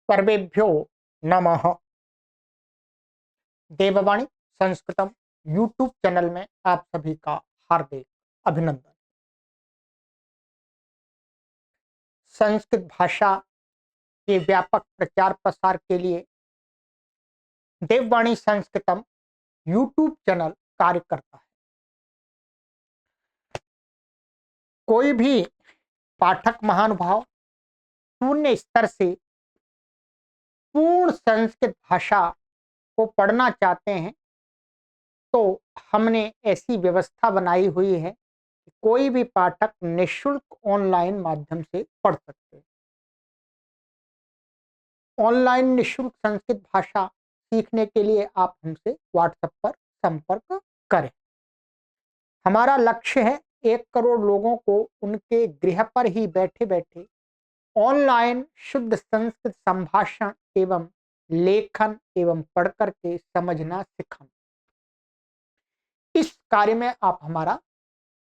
सर्वेभ्यो नमः। देववाणी संस्कृतम YouTube channel में आप सभी का हार्दिक अभिनंदन। संस्कृत भाषा के व्यापक प्रचार प्रसार के लिए देववाणी संस्कृतम यूट्यूब चैनल कार्य करता है। कोई भी पाठक महानुभाव शून्य स्तर से पूर्ण संस्कृत भाषा को पढ़ना चाहते हैं तो हमने ऐसी व्यवस्था बनाई हुई है कि कोई भी पाठक निःशुल्क ऑनलाइन माध्यम से पढ़ सकते हैं। ऑनलाइन निःशुल्क संस्कृत भाषा सीखने के लिए आप हमसे व्हाट्सएप पर संपर्क करें। हमारा लक्ष्य है 1 करोड़ लोगों को उनके गृह पर ही बैठे बैठे ऑनलाइन शुद्ध संस्कृत संभाषण एवं लेखन एवं पढ़ करके समझना सिखाना। इस कार्य में आप हमारा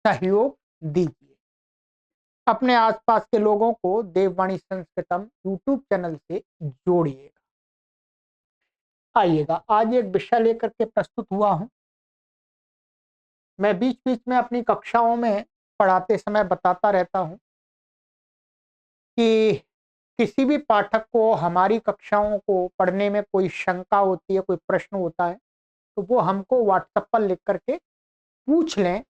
सहयोग दीजिए। अपने आसपास के लोगों को देववाणी संस्कृतम यूट्यूब चैनल से जोड़िएगा। आइएगा, आज एक विषय लेकर के प्रस्तुत हुआ हूं। मैं बीच बीच में अपनी कक्षाओं में पढ़ाते समय बताता रहता हूं कि किसी भी पाठक को हमारी कक्षाओं को पढ़ने में कोई शंका होती है, कोई प्रश्न होता है, तो वो हमको व्हाट्सएप पर लिख करके पूछ लें,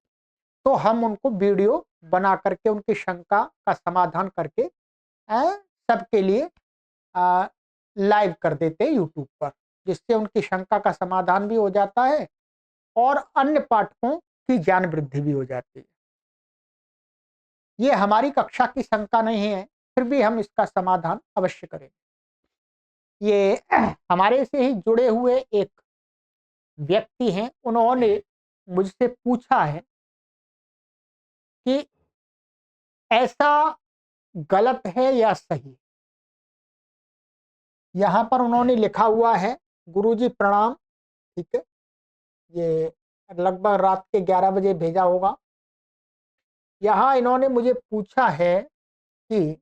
तो हम उनको वीडियो बना करके उनकी शंका का समाधान करके सबके लिए लाइव कर देते हैं यूट्यूब पर, जिससे उनकी शंका का समाधान भी हो जाता है और अन्य पाठकों की ज्ञान वृद्धि भी हो जाती है। ये हमारी कक्षा की शंका नहीं है, फिर भी हम इसका समाधान अवश्य करेंगे। ये हमारे से ही जुड़े हुए एक व्यक्ति हैं, उन्होंने मुझसे पूछा है कि ऐसा गलत है या सही। यहाँ पर उन्होंने लिखा हुआ है, गुरुजी प्रणाम। ठीक है, ये लगभग रात के 11 बजे भेजा होगा। यहाँ इन्होंने मुझे पूछा है कि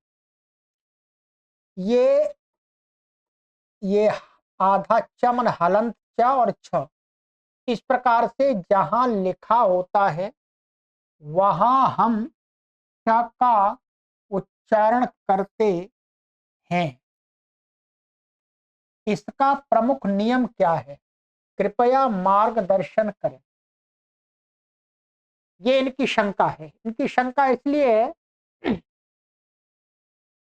ये आधा चमन हलंत च और छ इस प्रकार से जहां लिखा होता है वहां हम च का उच्चारण करते हैं। इसका प्रमुख नियम क्या है, कृपया मार्गदर्शन करें। ये इनकी शंका है। इनकी शंका इसलिए है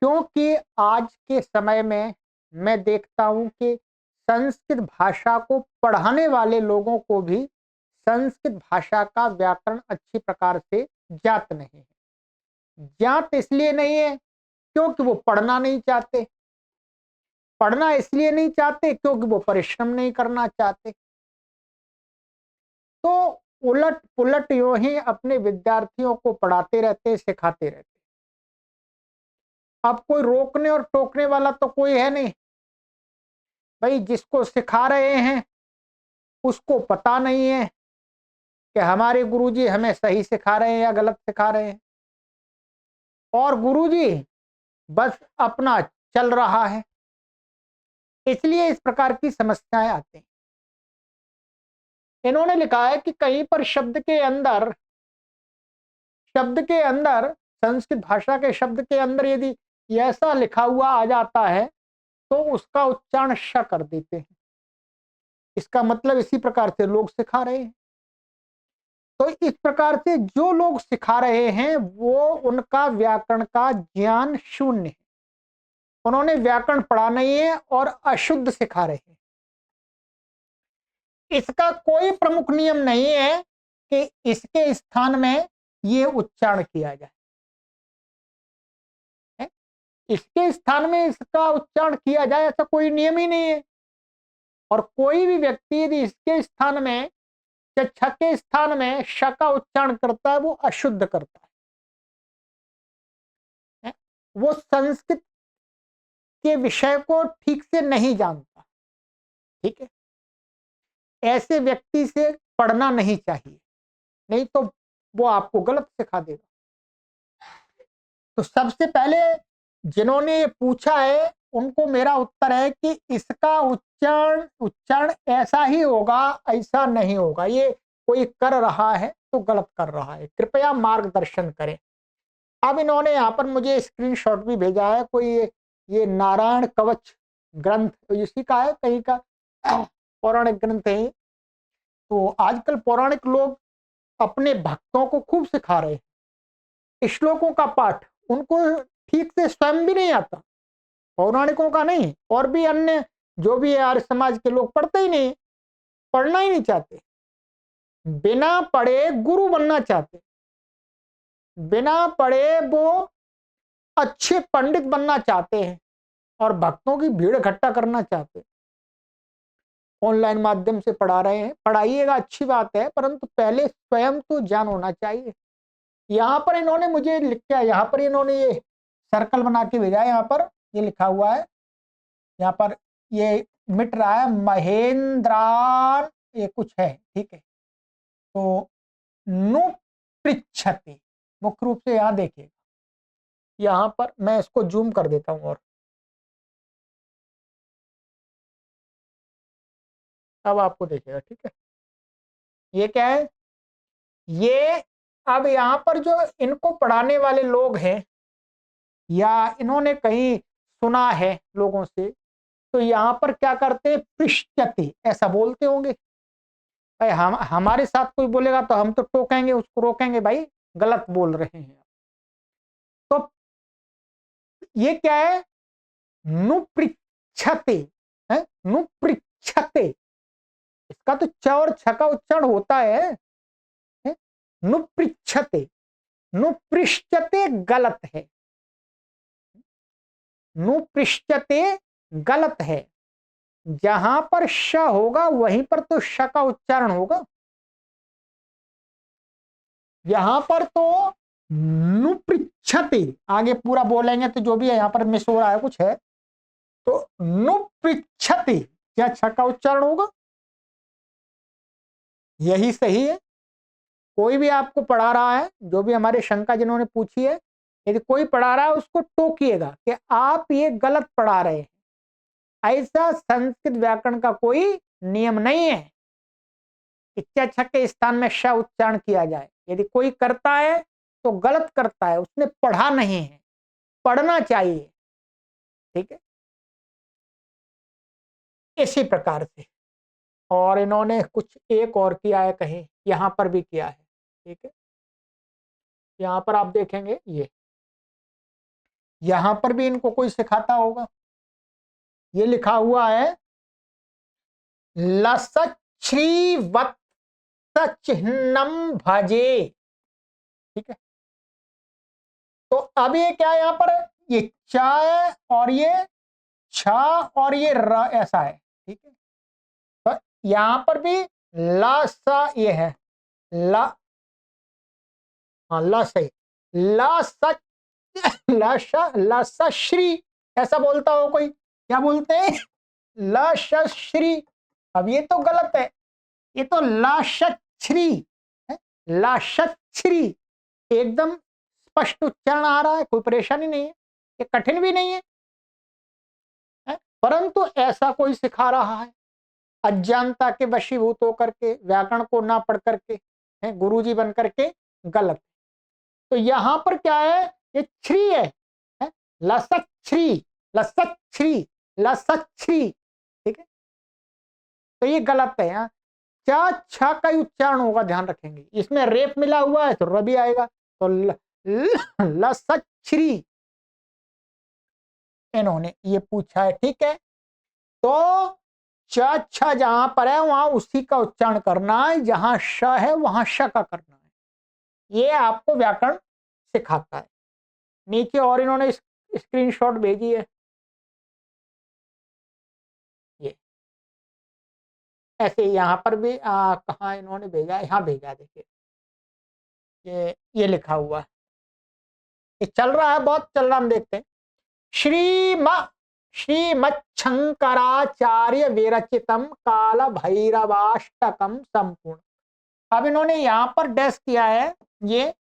क्योंकि आज के समय में मैं देखता हूं कि संस्कृत भाषा को पढ़ाने वाले लोगों को भी संस्कृत भाषा का व्याकरण अच्छी प्रकार से ज्ञात नहीं है। ज्ञात इसलिए नहीं है क्योंकि वो पढ़ना नहीं चाहते, पढ़ना इसलिए नहीं चाहते क्योंकि वो परिश्रम नहीं करना चाहते। तो उलट पुलट यूं ही अपने विद्यार्थियों को पढ़ाते रहते, सिखाते रहते। अब कोई रोकने और टोकने वाला तो कोई है नहीं भाई। जिसको सिखा रहे हैं उसको पता नहीं है कि हमारे गुरुजी हमें सही सिखा रहे हैं या गलत सिखा रहे हैं, और गुरुजी बस अपना चल रहा है, इसलिए इस प्रकार की समस्याएं आती हैं। इन्होंने लिखा है कि कहीं पर शब्द के अंदर संस्कृत भाषा के शब्द के अंदर यदि ऐसा लिखा हुआ आ जाता है तो उसका उच्चारण श कर देते हैं। इसका मतलब इसी प्रकार से लोग सिखा रहे हैं। तो इस प्रकार से जो लोग सिखा रहे हैं वो उनका व्याकरण का ज्ञान शून्य है। उन्होंने व्याकरण पढ़ा नहीं है और अशुद्ध सिखा रहे हैं। इसका कोई प्रमुख नियम नहीं है कि इसके स्थान में ये उच्चारण किया जाए, है? इसके स्थान में इसका उच्चारण किया जाए ऐसा कोई नियम ही नहीं है। और कोई भी व्यक्ति यदि इसके स्थान में या छ के स्थान में श का उच्चारण करता है वो अशुद्ध करता है? वो संस्कृत के विषय को ठीक से नहीं जानता। ठीक है, ऐसे व्यक्ति से पढ़ना नहीं चाहिए, नहीं तो वो आपको गलत सिखा देगा। तो सबसे पहले जिन्होंने ये पूछा है उनको मेरा उत्तर है कि इसका उच्चारण उच्चारण ऐसा ही होगा, ऐसा नहीं होगा। ये कोई कर रहा है तो गलत कर रहा है, कृपया मार्गदर्शन करें। अब इन्होंने यहाँ पर मुझे स्क्रीनशॉट भी भेजा है, कोई ये नारायण कवच ग्रंथ इसी का है, कहीं का पौराणिक ग्रंथ है। तो आजकल पौराणिक लोग अपने भक्तों को खूब सिखा रहे हैं श्लोकों का पाठ, उनको ठीक से स्वयं भी नहीं आता, पौराणिकों का नहीं, और भी अन्य जो भी है आर्य समाज के लोग पढ़ते ही नहीं, पढ़ना ही नहीं चाहते, बिना पढ़े गुरु बनना चाहते, बिना पढ़े वो अच्छे पंडित बनना चाहते हैं और भक्तों की भीड़ इकट्ठा करना चाहते हैं। ऑनलाइन माध्यम से पढ़ा रहे हैं, पढ़ाइएगा, अच्छी बात है, परंतु पहले स्वयं तो ज्ञान होना चाहिए। यहाँ पर इन्होंने मुझे लिख के, यहाँ पर इन्होंने ये सर्कल बना के भेजा है, यहाँ पर ये लिखा हुआ है, यहाँ पर ये मिट रहा है महेंद्रान, ये कुछ है, ठीक है। तो नु पृच्छति, मुख्य रूप से यहाँ देखिए, यहाँ पर मैं इसको जूम कर देता हूँ और अब आपको देखेगा, ठीक है। ये क्या है, ये अब यहाँ पर जो इनको पढ़ाने वाले लोग हैं या इन्होंने कहीं सुना है लोगों से, तो यहाँ पर क्या करते हैं, पृष्ठति ऐसा बोलते होंगे। भाई हम हमारे साथ कोई बोलेगा तो हम तो टोकेंगे, उसको रोकेंगे, भाई गलत बोल रहे हैं। तो ये क्या है, नुपृच्छते है, नुपृच्छते, इसका तो च और छ का उच्चारण होता है? नुपृच्छते, नुपृष्ठते गलत है, नुपृष्ठते गलत है। जहां पर श होगा वहीं पर तो श का उच्चारण होगा, यहां पर तो नुपृच्छते आगे पूरा बोलेंगे तो जो भी है यहाँ पर मिस हो रहा है कुछ है, तो नुपृच्छते क्या छ का उच्चारण होगा, यही सही है। कोई भी आपको पढ़ा रहा है, जो भी हमारे शंका जिन्होंने पूछी है, यदि कोई पढ़ा रहा है उसको टोकिएगा कि आप ये गलत पढ़ा रहे हैं, ऐसा संस्कृत व्याकरण का कोई नियम नहीं है इच्छा छ के स्थान में श उच्चारण किया जाए। यदि कोई करता है तो गलत करता है, उसने पढ़ा नहीं है, पढ़ना चाहिए, ठीक है। इसी प्रकार से और इन्होंने कुछ एक और किया है, कहीं यहां पर भी किया है, ठीक है। यहां पर आप देखेंगे, ये यहां पर भी इनको कोई सिखाता होगा, ये लिखा हुआ है लसच्छ्रीवत्स चिह्नम भजे, ठीक है। तो अब ये क्या है, यहां पर ये चाय और ये छा और ये र ऐसा है, ठीक है। तो यहां पर भी ला सा ये है, ला, हाँ ला सही, ला स ला श ला स श्री ऐसा बोलता हो कोई, क्या बोलते हैं, ला श श्री। अब ये तो गलत है, ये तो लाशच्छ्री है, लाशच्छ्री, एकदम स्पष्ट उच्चारण आ रहा है, कोई परेशानी नहीं है, ये कठिन भी नहीं है? परंतु ऐसा कोई सिखा रहा है अज्ञानता के वशीभूत होकर के, व्याकरण को ना पढ़ करके, है गुरुजी बन करके, गलत। तो यहां पर क्या है, ये छ्री है? लसच्छ्री, लसच्छ्री, लसच्छ्री, ठीक है। तो ये गलत है, यहाँ चा छा का ही उच्चारण होगा, ध्यान रखेंगे। इसमें रेप मिला हुआ है तो रवि आएगा, तो लसच्छ्री इन्होंने ये पूछा है, ठीक है। तो च छ जहां पर है वहां उसी का उच्चारण करना है, जहां श है वहां श का करना है, ये आपको व्याकरण सिखाता है। नीचे और इन्होंने स्क्रीनशॉट भेजी है, ये ऐसे यहाँ पर भी कहाँ इन्होंने भेजा है, यहाँ भेजा, देखिए ये लिखा हुआ है, ये चल रहा है, बहुत चल रहा, हम देखते हैं। श्रीमच्छंकराचार्य विरचितम काल भैरवाष्टकम संपूर्ण। अब इन्होंने यहां पर डैश किया है, ये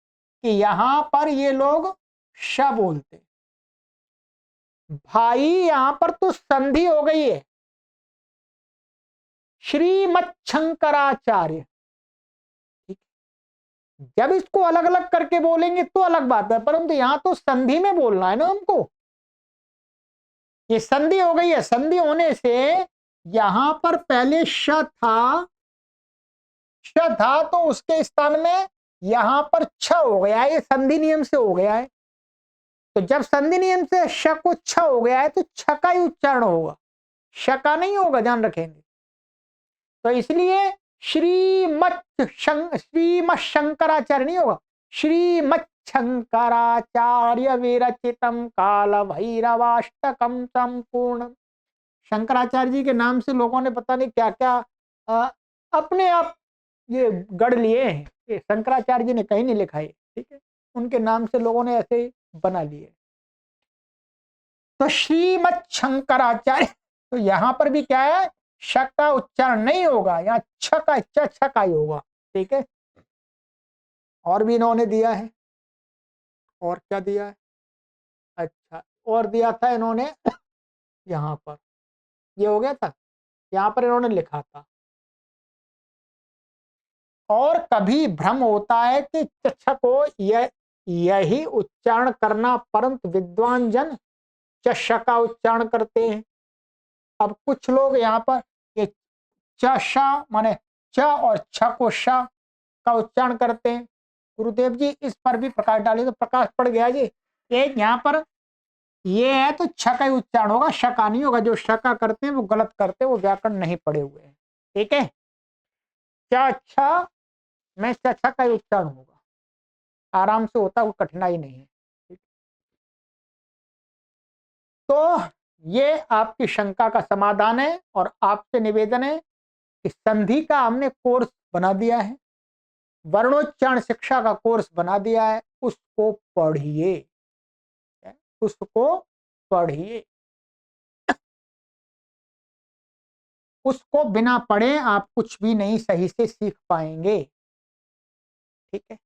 कि यहां पर ये लोग श बोलते, भाई यहां पर तो संधि हो गई है, श्रीमत् शंकराचार्य। जब इसको अलग अलग करके बोलेंगे तो अलग बात है, परंतु यहां तो संधि में बोलना है ना हमको। ये संधि हो गई है, संधि होने से यहां पर पहले श था, श था तो उसके स्थान में यहां पर छ हो गया है, ये संधि नियम से हो गया है। तो जब संधि नियम से श को छ हो गया है तो छ का ही उच्चारण होगा, श का नहीं होगा, ध्यान रखेंगे। तो इसलिए श्रीमत् शंकराचार्य नहीं होगा, श्रीमत् शंकराचार्य विरचितम काल भैरवाष्टकम संपूर्ण। शंकराचार्य जी के नाम से लोगों ने पता नहीं क्या क्या अपने आप ये गढ़ लिए हैं, ये शंकराचार्य जी ने कहीं नहीं लिखा है, ठीक है, उनके नाम से लोगों ने ऐसे ही बना लिए। तो श्रीमत् शंकराचार्य, तो यहां पर भी क्या है, श का उच्चारण नहीं होगा, यहाँ छ का ही होगा, ठीक है। और भी इन्होंने दिया है, और क्या दिया है, अच्छा और दिया था इन्होंने यहाँ पर, ये हो गया था, यहाँ पर इन्होंने लिखा था, और कभी भ्रम होता है कि छ को यही उच्चारण करना, परंतु विद्वान जन च का उच्चारण करते हैं। अब कुछ लोग यहाँ पर ये च माने च और छ को श का उच्चारण करते हैं। गुरुदेव जी इस पर भी प्रकाश डालिए, तो प्रकाश पड़ गया जी। ये यहाँ पर ये है तो छ का ही उच्चारण होगा, श का नहीं होगा। जो श का करते हैं वो गलत करते हैं, वो व्याकरण नहीं पढ़े हुए हैं, ठीक है। च छ में च छ का ही उच्चारण होगा, आराम से होता, वो कठिनाई नहीं है। तो ये आपकी शंका का समाधान है, और आपसे निवेदन है कि संधि का हमने कोर्स बना दिया है, वर्णोच्चारण शिक्षा का कोर्स बना दिया है, उसको पढ़िए, उसको पढ़िए। उसको बिना पढ़े आप कुछ भी नहीं सही से सीख पाएंगे, ठीक है।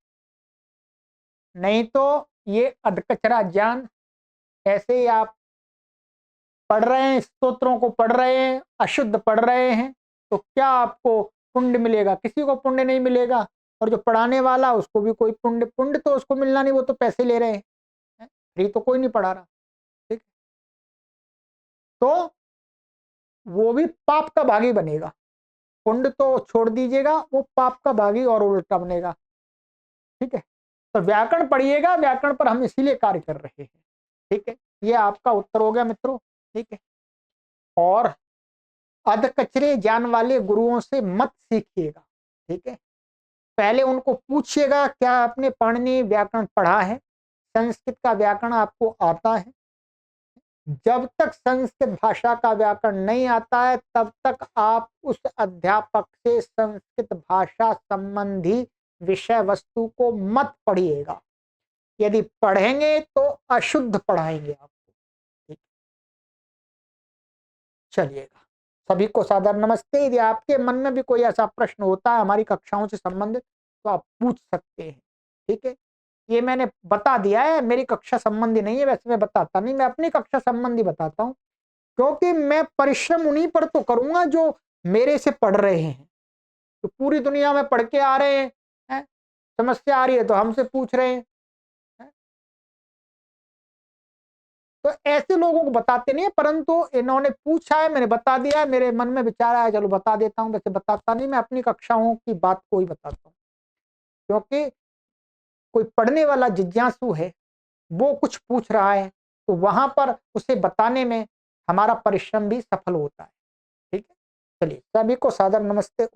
नहीं तो ये अधकचरा ज्ञान, ऐसे ही आप पढ़ रहे हैं, स्तोत्रों को पढ़ रहे हैं, अशुद्ध पढ़ रहे हैं, तो क्या आपको पुण्य मिलेगा? किसी को पुण्य नहीं मिलेगा। और जो पढ़ाने वाला उसको भी कोई पुण्य पुण्य तो उसको मिलना नहीं, वो तो पैसे ले रहे हैं, फ्री तो कोई नहीं पढ़ा रहा, ठीक। तो वो भी पाप का भागी बनेगा, पुण्य तो छोड़ दीजिएगा, वो पाप का भागी और उल्टा बनेगा, ठीक है। तो व्याकरण पढ़िएगा, व्याकरण पर हम इसीलिए कार्य कर रहे हैं, ठीक है। ये आपका उत्तर हो गया मित्रों, ठीक है। और अधकचरे ज्ञान वाले गुरुओं से मत सीखिएगा, ठीक है। पहले उनको पूछिएगा क्या आपने पाणिनि व्याकरण पढ़ा है, संस्कृत का व्याकरण आपको आता है। जब तक संस्कृत भाषा का व्याकरण नहीं आता है, तब तक आप उस अध्यापक से संस्कृत भाषा संबंधी विषय वस्तु को मत पढ़िएगा। यदि पढ़ेंगे तो अशुद्ध पढ़ाएंगे आपको, ठीक। चलिएगा, सभी को सादर नमस्ते। यदि आपके मन में भी कोई ऐसा प्रश्न होता है हमारी कक्षाओं से संबंधित, तो आप पूछ सकते हैं, ठीक है। ये मैंने बता दिया है, मेरी कक्षा संबंधी नहीं है, वैसे मैं बताता नहीं, मैं अपनी कक्षा संबंधी बताता हूँ, क्योंकि मैं परिश्रम उन्हीं पर तो करूंगा जो मेरे से पढ़ रहे हैं। तो पूरी दुनिया में पढ़ के आ रहे हैं, समस्या आ रही है तो हमसे पूछ रहे हैं। तो ऐसे लोगों को बताते नहीं है, परंतु इन्होंने पूछा है, मैंने बता दिया है, मेरे मन में विचार आया, चलो बता देता हूँ। वैसे बताता नहीं, मैं अपनी कक्षाओं की बात को ही बताता हूँ, क्योंकि कोई पढ़ने वाला जिज्ञासु है, वो कुछ पूछ रहा है, तो वहां पर उसे बताने में हमारा परिश्रम भी सफल होता है, ठीक है। चलिए, सभी को सादर नमस्ते।